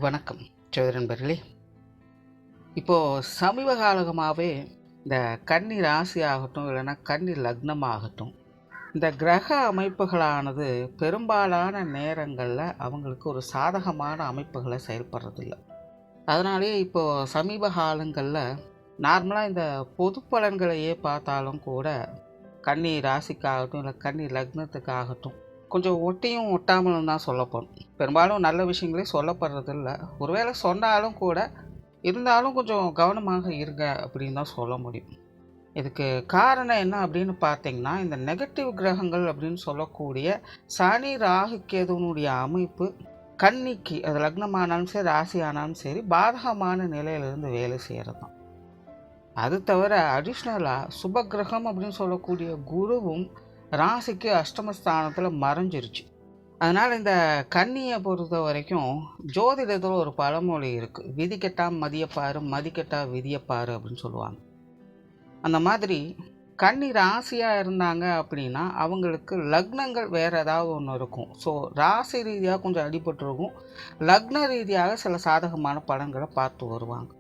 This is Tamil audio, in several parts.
வணக்கம் சகோதர நண்பர்களே. இப்போது சமீப காலமாகவே இந்த கன்னி ராசி ஆகட்டும், இல்லைன்னா கன்னி லக்னம் ஆகட்டும், இந்த கிரக அமைப்புகளானது பெரும்பாலான நேரங்களில் அவங்களுக்கு ஒரு சாதகமான அமைப்புகளை செயல்படுறதில்ல. அதனாலேயே இப்போது சமீப காலங்களில் நார்மலாக இந்த பொது பலன்களையே பார்த்தாலும் கூட கன்னி ராசிக்காகட்டும், இல்லை கன்னி லக்னத்துக்காகட்டும் கொஞ்சம் ஒட்டியும் ஒட்டாமலும் தான் சொல்லப்படும். பெரும்பாலும் நல்ல விஷயங்களே சொல்லப்படுறதில்ல. ஒருவேளை சொன்னாலும் கூட இருந்தாலும் கொஞ்சம் கவனமாக இருங்க அப்படின்னு தான் சொல்ல முடியும். இதுக்கு காரணம் என்ன அப்படின்னு பார்த்தீங்கன்னா, இந்த நெகட்டிவ் கிரகங்கள் அப்படின்னு சொல்லக்கூடிய சனி ராகு கேதுனுடைய அமைப்பு கன்னிக்கு, அது லக்னமானாலும் சரி ராசி ஆனாலும் சரி, பாதகமான நிலையிலிருந்து வேலை செய்கிறது தான். அது தவிர அடிஷ்னலாக சுப கிரகம் அப்படின்னு சொல்லக்கூடிய குருவும் ராசிக்கு அஷ்டமஸ்தானத்தில் மறைஞ்சிருச்சு. அதனால் இந்த கன்னியை பொறுத்த வரைக்கும் ஜோதிடத்தில் ஒரு பழமொழி இருக்குது, விதிக்கட்டா மதியப்பாரு, மதிக்கட்டா விதியப்பாரு அப்படின்னு சொல்லுவாங்க. அந்த மாதிரி கன்னி ராசியாக இருந்தாங்க அப்படின்னா அவங்களுக்கு லக்னங்கள் வேறு ஏதாவது ஒன்று இருக்கும். ஸோ ராசி ரீதியாக கொஞ்சம் அடிபட்டுருக்கும், லக்ன ரீதியாக சில சாதகமான பலன்களை பார்த்து வருவாங்க.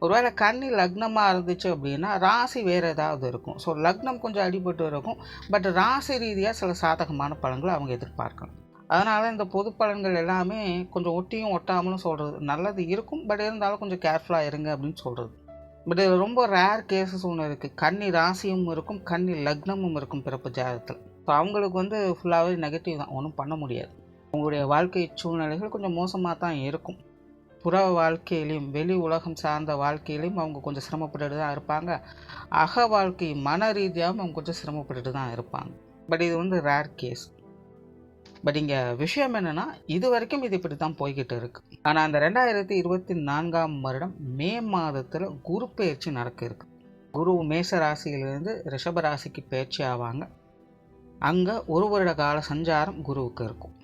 ஒருவேளை கன்னி லக்னமாக இருந்துச்சு அப்படின்னா ராசி வேறு ஏதாவது இருக்கும். ஸோ லக்னம் கொஞ்சம் அடிபட்டு இருக்கும், பட் ராசி ரீதியாக சில சாதகமான பலன்களை அவங்க எதிர்பார்க்கலாம். அதனால் இந்த பொது பலன்கள் எல்லாமே கொஞ்சம் ஒட்டியும் ஒட்டாமலும் சொல்கிறது நல்லது இருக்கும், பட் இருந்தாலும் கொஞ்சம் கேர்ஃபுல்லாக இருங்க அப்படின்னு சொல்கிறது. பட் இது ரொம்ப ரேர் கேசஸ் ஒன்று இருக்குது. கன்னி ராசியும் இருக்கும், கன்னி லக்னமும் இருக்கும் பிறப்பு ஜாதகத்தில். ஸோ அவங்களுக்கு ஃபுல்லாகவே நெகட்டிவ் தான், ஒன்றும் பண்ண முடியாது. உங்களுடைய வாழ்க்கை சூழ்நிலைகள் கொஞ்சம் மோசமாக தான் இருக்கும். புற வாழ்க்கையிலையும் வெளி உலகம் சார்ந்த வாழ்க்கையிலையும் அவங்க கொஞ்சம் சிரமப்பட்டுட்டு தான் இருப்பாங்க. அக வாழ்க்கை மன ரீதியாகவும் அவங்க கொஞ்சம் சிரமப்பட்டுட்டு தான் இருப்பாங்க. பட் இது ரேர் கேஸ். பட் இங்கே விஷயம் என்னென்னா, இது வரைக்கும் இது இப்படி தான் போய்கிட்டு இருக்குது. ஆனால் அந்த 2024ஆம் வருடம் மே மாதத்தில் குரு பயிற்சி நடக்க இருக்குது. குரு மேச ராசியிலிருந்து ரிஷப ராசிக்கு பயிற்சி ஆவாங்க. அங்கே ஒரு வருட கால சஞ்சாரம் குருவுக்கு இருக்கும்.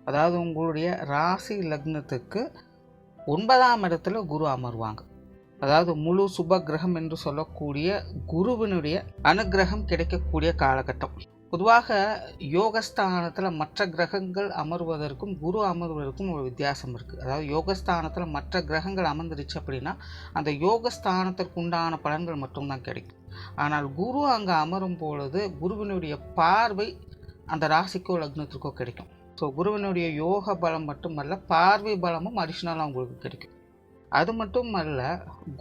அதாவது உங்களுடைய ராசி லக்னத்துக்கு 9ஆம் இடத்துல குரு அமர்வாங்க. அதாவது முழு சுப கிரகம் என்று சொல்லக்கூடிய குருவினுடைய அனுகிரகம் கிடைக்கக்கூடிய காலகட்டம். பொதுவாக யோகஸ்தானத்தில் மற்ற கிரகங்கள் அமர்வதற்கும் குரு அமர்வதற்கும் ஒரு வித்தியாசம் இருக்குது. அதாவது யோகஸ்தானத்தில் மற்ற கிரகங்கள் அமர்ந்துருச்சு அப்படின்னா அந்த யோகஸ்தானத்திற்கு உண்டான பலன்கள் மட்டும்தான் கிடைக்கும். ஆனால் குரு அங்கே அமரும் பொழுது குருவினுடைய பார்வை அந்த ராசிக்கோ லக்னத்திற்கோ கிடைக்கும். ஸோ குருவினுடைய யோக பலம் மட்டுமல்ல, பார்வை பலமும் அடிஷ்னலாக உங்களுக்கு கிடைக்கும். அது மட்டும் அல்ல,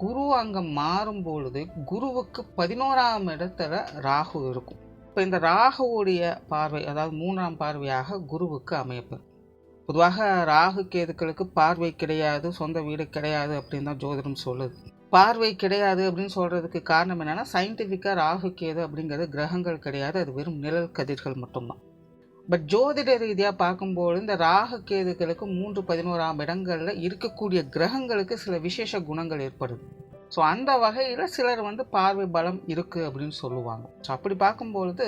குரு அங்கே மாறும்பொழுது குருவுக்கு 11ஆம் இடத்துல ராகு இருக்கும். இப்போ இந்த ராகுவுடைய பார்வை, அதாவது 3ஆம் பார்வையாக குருவுக்கு அமையப்பெறும். பொதுவாக ராகு கேதுக்களுக்கு பார்வை கிடையாது, சொந்த வீடு கிடையாது அப்படின்னு தான் ஜோதிடம் சொல்லுது. பார்வை கிடையாது அப்படின்னு சொல்கிறதுக்கு காரணம் என்னென்னா, சயின்டிஃபிக்காக ராகு கேது அப்படிங்கிறது கிரகங்கள் கிடையாது, அது வெறும் நிழல் கதிர்கள் மட்டும்தான். பட் ஜோதிட ரீதியாக பார்க்கும்போது இந்த ராகு கேதுகளுக்கு 3-11ஆம் இடங்களில் இருக்கக்கூடிய கிரகங்களுக்கு சில விசேஷ குணங்கள் ஏற்படுது. ஸோ அந்த வகையில் சிலர் பார்வை பலம் இருக்குது அப்படின்னு சொல்லுவாங்க. ஸோ அப்படி பார்க்கும்பொழுது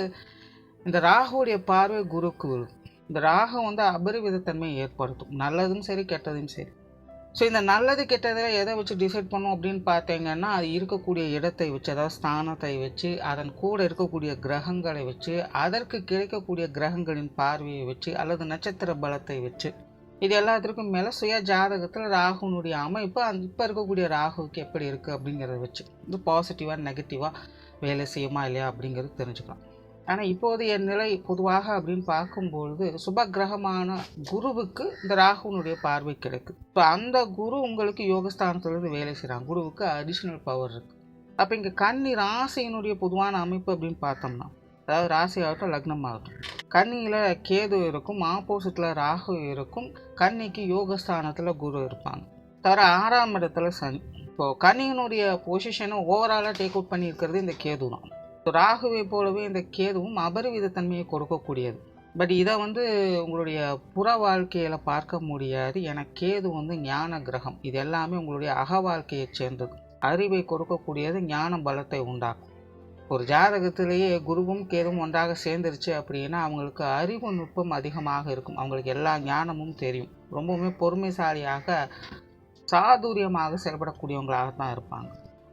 இந்த ராகுடைய பார்வை குருக்கு விழும். இந்த ராகு அபரிவிதத்தன்மையை ஏற்படுத்தும், நல்லதும் சரி கெட்டதும் சரி. ஸோ இந்த நல்லது கெட்டதில் எதை வச்சு டிசைட் பண்ணோம் அப்படின்னு பார்த்தீங்கன்னா, அது இருக்கக்கூடிய இடத்தை வச்சு, அதாவது ஸ்தானத்தை வச்சு, அதன் கூட இருக்கக்கூடிய கிரகங்களை வச்சு, அதற்கு கிடைக்கக்கூடிய கிரகங்களின் பார்வையை வச்சு, அல்லது நட்சத்திர பலத்தை வச்சு, இது எல்லாத்திற்கும் மேலே சுய ஜாதகத்தில் ராகுனுடைய அமைப்பு இப்போ இருக்கக்கூடிய ராகுக்கு எப்படி இருக்குது அப்படிங்கிறத வச்சு இது பாசிட்டிவாக நெகட்டிவாக வேலை செய்யுமா இல்லையா அப்படிங்கிறது தெரிஞ்சுக்கலாம். ஆனால் இப்போதைய நிலை பொதுவாக அப்படின்னு பார்க்கும்பொழுது சுப கிரகமான குருவுக்கு இந்த ராகுனுடைய பார்வை கிடைக்குது. ஸோ அந்த குரு உங்களுக்கு யோகஸ்தானத்துலேருந்து வேலை செய்கிறாங்க. குருவுக்கு அடிஷ்னல் பவர் இருக்குது. அப்போ இங்கே கன்னி ராசியினுடைய பொதுவான அமைப்பு அப்படின்னு பார்த்தோம்னா, அதாவது ராசி ஆகட்டும் லக்னம் ஆகட்டும், கன்னியில் கேது இருக்கும், ஆப்போசிட்டில் ராகு இருக்கும், கன்னிக்கு யோகஸ்தானத்தில் குரு இருப்பாங்க. தவிர 6ஆம் இடத்துல சனி. இப்போது கன்னியினுடைய பொசிஷனை ஓவராலாக டேக் அவுட் பண்ணியிருக்கிறது இந்த கேது தான். ராகுவை போலவே இந்த கேதுவும் அபரிவிதத்தன்மையை கொடுக்கக்கூடியது. பட் இதை உங்களுடைய புற வாழ்க்கையில் பார்க்க முடியாது. ஏன்னா கேது ஞான கிரகம். இது எல்லாமே உங்களுடைய அக வாழ்க்கையை சேர்ந்தது. அறிவை கொடுக்கக்கூடியது, ஞான பலத்தை உண்டாக்கும். ஒரு ஜாதகத்திலேயே குருவும் கேதுவும் ஒன்றாக சேர்ந்துருச்சு அப்படின்னா அவங்களுக்கு அறிவு நுட்பம் அதிகமாக இருக்கும். அவங்களுக்கு எல்லா ஞானமும் தெரியும். ரொம்பவுமே பொறுமைசாலியாக சாதுரியமாக செயல்படக்கூடியவங்களாக தான் இருப்பாங்க.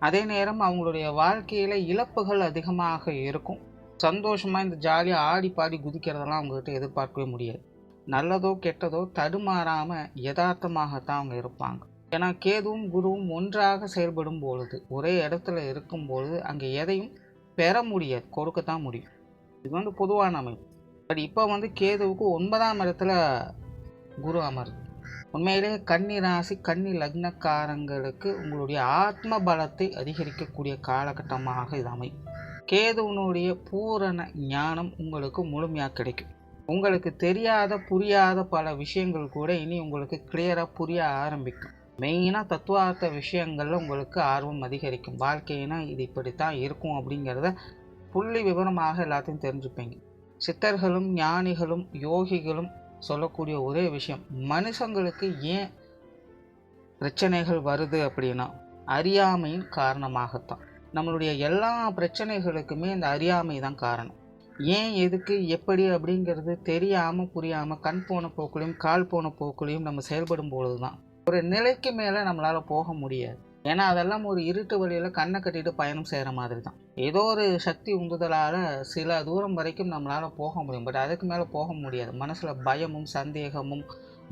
அதே நேரம் அவங்களுடைய வாழ்க்கையில் இழப்புகள் அதிகமாக இருக்கும். சந்தோஷமாக இந்த ஜாலியாக ஆடி பாடி குதிக்கிறதெல்லாம் அவங்ககிட்ட எதிர்பார்க்கவே முடியாது. நல்லதோ கெட்டதோ தடுமாறாமல் யதார்த்தமாகத்தான் அவங்க இருப்பாங்க. ஏன்னா கேதுவும் குருவும் ஒன்றாக செயல்படும் பொழுது, ஒரே இடத்துல இருக்கும் பொழுது அங்கே எதையும் பெற முடியாது, கொடுக்கத்தான் முடியும். இது பொதுவான அமைப்பு. பட் இப்போ கேதுவுக்கு 9ஆம் இடத்துல குரு அமருது. உண்மையிலேயே கன்னி ராசி கன்னி லக்னக்காரங்களுக்கு உங்களுடைய ஆத்ம பலத்தை அதிகரிக்கக்கூடிய காலகட்டமாக இது அமையும். கேதுவனுடைய பூரண ஞானம் உங்களுக்கு முழுமையாக கிடைக்கும். உங்களுக்கு தெரியாத புரியாத பல விஷயங்கள் கூட இனி உங்களுக்கு கிளியராக புரிய ஆரம்பிக்கும். மெயினாக தத்துவார்த்த விஷயங்களில் உங்களுக்கு ஆர்வம் அதிகரிக்கும். வாழ்க்கைனா இது இப்படித்தான் இருக்கும் அப்படிங்கிறத புள்ளி விவரமாக எல்லாத்தையும் தெரிஞ்சுப்பீங்க. சித்தர்களும் ஞானிகளும் யோகிகளும் சொல்லக்கூடிய ஒரே விஷயம், மனுஷங்களுக்கு ஏன் பிரச்சனைகள் வருது அப்படின்னா அறியாமையின் காரணமாகத்தான். நம்மளுடைய எல்லா பிரச்சனைகளுக்குமே இந்த அறியாமை தான் காரணம். ஏன் எதுக்கு எப்படி அப்படிங்கிறது தெரியாமல் புரியாமல் கண் போன போக்குலையும் கால் போன போக்குலையும் நம்ம செயல்படும் பொழுது தான் ஒரு நிலைக்கு மேலே நம்மளால் போக முடியாது. ஏன்னா அதெல்லாம் ஒரு இருட்டு வழியில் கண்ணை கட்டிட்டு பயணம் செய்கிற மாதிரி தான். ஏதோ ஒரு சக்தி உந்துதலால் சில தூரம் வரைக்கும் நம்மளால் போக முடியும். பட் அதுக்கு மேலே போக முடியாது. மனசில் பயமும் சந்தேகமும்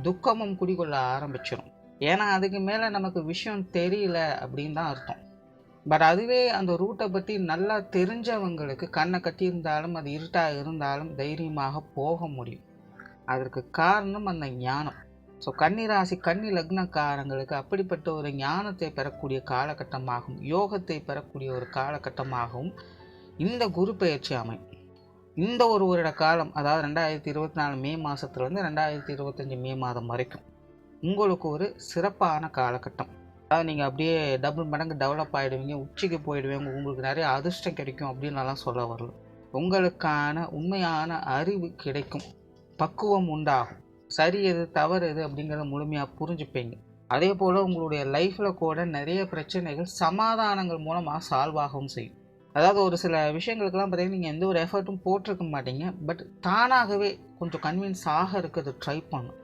துக்கமும் குடிக்கொள்ள ஆரம்பிச்சிடும். ஏன்னா அதுக்கு மேலே நமக்கு விஷயம் தெரியல அப்படின்னு தான் அர்த்தம். பட் அதுவே அந்த ரூட்டை பற்றி நல்லா தெரிஞ்சவங்களுக்கு கண்ணை கட்டியிருந்தாலும் அது இருட்டாக இருந்தாலும் தைரியமாக போக முடியும். அதற்கு காரணம் அந்த ஞானம். ஸோ கன்னிராசி கன்னி லக்னக்காரங்களுக்கு அப்படிப்பட்ட ஒரு ஞானத்தை பெறக்கூடிய காலகட்டமாகவும் யோகத்தை பெறக்கூடிய ஒரு காலகட்டமாகவும் இந்த குரு பயிற்சி அமையும். இந்த ஒரு வருட காலம், அதாவது 2024 மே மாதத்துலேருந்து 2025 மே மாதம் வரைக்கும் உங்களுக்கு ஒரு சிறப்பான காலகட்டம். அதாவது நீங்கள் அப்படியே டபுள் மடங்கு டெவலப் ஆகிடுவீங்க, உச்சிக்கு போயிடுவீங்க, உங்களுக்கு நிறைய அதிர்ஷ்டம் கிடைக்கும் அப்படின்லாம் சொல்ல வரல. உங்களுக்கான உண்மையான அறிவு கிடைக்கும், பக்குவம் உண்டாகும், சரி எது தவறு எது அப்படிங்கிறத முழுமையாக புரிஞ்சுப்பீங்க. அதே போல் உங்களுடைய லைஃப்பில் கூட நிறைய பிரச்சனைகள் சமாதானங்கள் மூலமாக சால்வ் ஆகவும் செய்யும். அதாவது ஒரு சில விஷயங்களுக்கெல்லாம் பார்த்தீங்கன்னா நீங்கள் எந்த ஒரு எஃபர்ட்டும் போட்டிருக்க மாட்டீங்க, பட் தானாகவே கொஞ்சம் கன்வின்ஸ் ஆக இருக்கிறது ட்ரை பண்ணும்.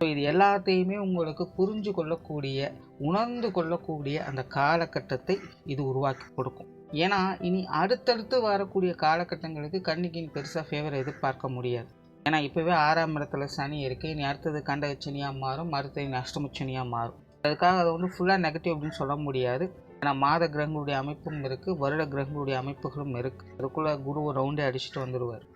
ஸோ இது எல்லாத்தையுமே உங்களுக்கு புரிஞ்சு கொள்ளக்கூடிய உணர்ந்து கொள்ளக்கூடிய அந்த காலகட்டத்தை இது உருவாக்கி கொடுக்கும். ஏன்னா இனி அடுத்தடுத்து வரக்கூடிய காலகட்டங்களுக்கு கன்னிக்கின் பெருசாக ஃபேவர் எதிர்பார்க்க முடியாது. ஏன்னா இப்போவே 6ஆம் இடத்துல சனி இருக்குது. இனி அடுத்தது கண்டகச்சனியாக மாறும், அடுத்தது இனி அஷ்டமச்சனியாக மாறும். அதுக்காக அதை ஃபுல்லாக நெகட்டிவ் அப்படின்னு சொல்ல முடியாது. ஏன்னா மாத கிரகங்களுடைய அமைப்பும் இருக்குது, வருட கிரகங்களுடைய அமைப்புகளும் இருக்குது. அதுக்குள்ளே குரு ரவுண்டே அடிச்சுட்டு வந்துடுவார்.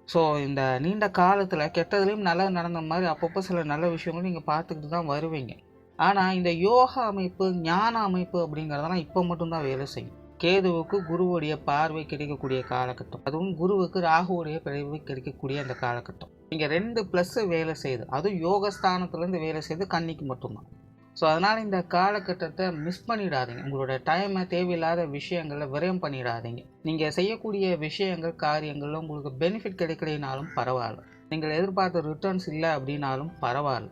ஸோ இந்த நீண்ட காலத்தில் கெட்டதுலேயும் நல்லது நடந்த மாதிரி அப்பப்போ சில நல்ல விஷயங்களும் நீங்கள் பார்த்துக்கிட்டு தான் வருவீங்க. ஆனால் இந்த யோகா அமைப்பு ஞான அமைப்பு அப்படிங்கிறதெல்லாம் இப்போ மட்டும்தான் வேலை செய்யும். கேதுவுக்கு குருவுடைய பார்வை கிடைக்கக்கூடிய காலகட்டம், அதுவும் குருவுக்கு ராகுவுடைய பார்வை கிடைக்கக்கூடிய அந்த காலகட்டம். நீங்கள் 2+ வேலை செய்யுது, அதுவும் யோகஸ்தானத்துலேருந்து வேலை செய்து கன்னிக்கு மட்டும்தான். ஸோ அதனால் இந்த காலகட்டத்தை மிஸ் பண்ணிடாதீங்க. உங்களோட டைமை தேவையில்லாத விஷயங்களில் விரயம் பண்ணிடாதீங்க. நீங்கள் செய்யக்கூடிய விஷயங்கள் காரியங்களில் உங்களுக்கு பெனிஃபிட் கிடைக்கலைனாலும் பரவாயில்ல, நீங்கள் எதிர்பார்த்த ரிட்டர்ன்ஸ் இல்லை அப்படின்னாலும் பரவாயில்ல,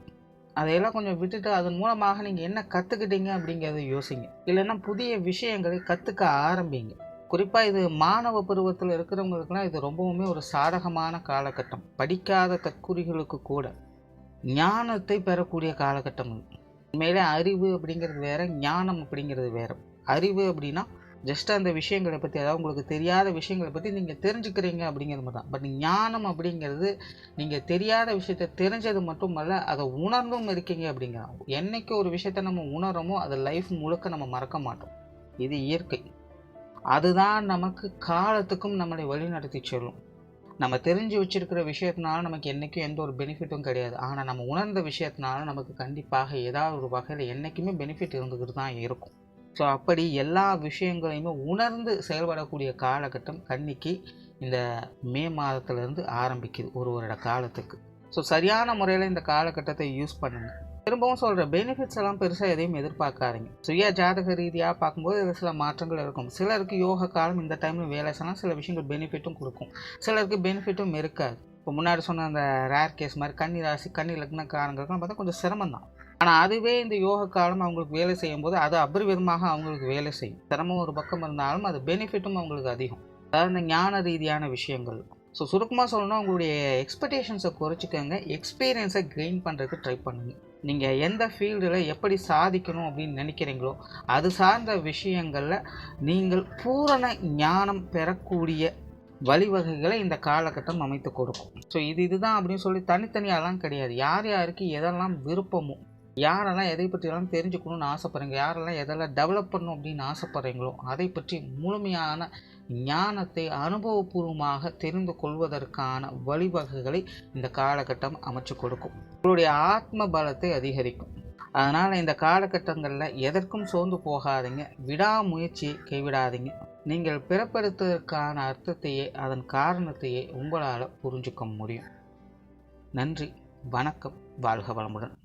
அதையெல்லாம் கொஞ்சம் விட்டுட்டு அதன் மூலமாக நீங்கள் என்ன கற்றுக்கிட்டீங்க அப்படிங்கிறத யோசிங்க. இல்லைன்னா புதிய விஷயங்களை கற்றுக்க ஆரம்பிங்க. குறிப்பாக இது மாணவ பருவத்தில் இருக்கிறவங்களுக்குலாம் இது ரொம்பவுமே ஒரு சாதகமான காலகட்டம். படிக்காத தற்குறிகளுக்கு கூட ஞானத்தை பெறக்கூடிய காலகட்டம். உண்மையிலே அறிவு அப்படிங்கிறது வேறு, ஞானம் அப்படிங்கிறது வேறு. அறிவு அப்படின்னா ஜஸ்ட் அந்த விஷயங்களை பற்றி, அதாவது உங்களுக்கு தெரியாத விஷயங்களை பற்றி நீங்கள் தெரிஞ்சுக்கிறீங்க அப்படிங்கிறது மட்டும் தான். பட் ஞானம் அப்படிங்கிறது நீங்கள் தெரியாத விஷயத்தை தெரிஞ்சது மட்டுமல்ல, அதை உணர்ந்தும் இருக்கீங்க அப்படிங்கிறோம். என்றைக்கு ஒரு விஷயத்தை நம்ம உணர்றோமோ அதை லைஃப் முழுக்க நம்ம மறக்க மாட்டோம். இது இயற்கை. அதுதான் நமக்கு காலத்துக்கும் நம்மளை வழிநடத்தி செல்லும். நம்ம தெரிஞ்சு வச்சுருக்கிற விஷயத்தினால நமக்கு என்றைக்கும் எந்த ஒரு பெனிஃபிட்டும் கிடையாது. ஆனால் நம்ம உணர்ந்த விஷயத்தினால நமக்கு கண்டிப்பாக ஏதாவது ஒரு வகையில் என்றைக்குமே பெனிஃபிட் இருந்துக்கிட்டு தான் இருக்கும். ஸோ அப்படி எல்லா விஷயங்களையுமே உணர்ந்து செயல்படக்கூடிய காலகட்டம் கன்னிக்கு இந்த மே மாதத்துலேருந்து ஆரம்பிக்குது, ஒரு வருட காலத்துக்கு. ஸோ சரியான முறையில் இந்த காலகட்டத்தை யூஸ் பண்ணுங்கள். திரும்பவும் சொல்கிற பெனிஃபிட்ஸ் எல்லாம் பெருசாக எதையும் எதிர்பார்க்காதீங்க. சுய ஜாதக ரீதியாக பார்க்கும்போது இதில் சில மாற்றங்கள் இருக்கும். சிலருக்கு யோக காலம் இந்த டைமில் வேலை செய்யலாம், சில விஷயங்கள் பெனிஃபிட்டும் கொடுக்கும், சிலருக்கு பெனிஃபிட்டும் இருக்காது. இப்போ முன்னாடி சொன்ன அந்த ரேர் கேஸ் மாதிரி கன்னி ராசி கன்னி லக்னக்காரங்களுக்குலாம் பார்த்தா கொஞ்சம் சிரமம் தான். ஆனால் அதுவே இந்த யோக காலம் அவங்களுக்கு வேலை செய்யும் போது அது அபரிவிதமாக அவங்களுக்கு வேலை செய்யும். சிரமம் ஒரு பக்கம் இருந்தாலும் அது பெனிஃபிட்டும் அவங்களுக்கு அதிகம். அதாவது இந்த ஞான ரீதியான விஷயங்கள். ஸோ சுருக்கமாக சொல்லணும்னா உங்களுடைய எக்ஸ்பெக்டேஷன்ஸை குறைச்சிக்கோங்க, எக்ஸ்பீரியன்ஸை கெயின் பண்ணுறதுக்கு ட்ரை பண்ணுங்கள். நீங்கள் எந்த ஃபீல்டில் எப்படி சாதிக்கணும் அப்படின்னு நினைக்கிறீங்களோ அது சார்ந்த விஷயங்களில் நீங்கள் பூரண ஞானம் பெறக்கூடிய வழிவகைகளை இந்த காலகட்டம் அமைத்து கொடுக்கும். ஸோ இதுதான் அப்படின்னு சொல்லி தனித்தனியாலாம் கிடையாது. யார் யாருக்கு எதெல்லாம் விருப்பமோ, யாரெல்லாம் எதை பற்றியெல்லாம் தெரிஞ்சுக்கணும்னு ஆசைப்பட்றீங்க, யாரெல்லாம் எதெல்லாம் டெவலப் பண்ணணும் அப்படின்னு ஆசைப்பட்றீங்களோ அதை பற்றி முழுமையான ஞானத்தை அனுபவபூர்வமாக தெரிந்து கொள்வதற்கான வழிவகைகளை இந்த காலகட்டம் அமைச்சு கொடுக்கும். உங்களுடைய ஆத்ம பலத்தை அதிகரிக்கும். அதனால் இந்த காலகட்டங்களில் எதற்கும் சோர்ந்து போகாதீங்க, விடாமுயற்சியை கைவிடாதீங்க. நீங்கள் பிறப்பெடுத்ததற்கான அர்த்தத்தையே அதன் காரணத்தையே உங்களால் புரிஞ்சுக்க முடியும். நன்றி, வணக்கம், வாழ்க வளமுடன்.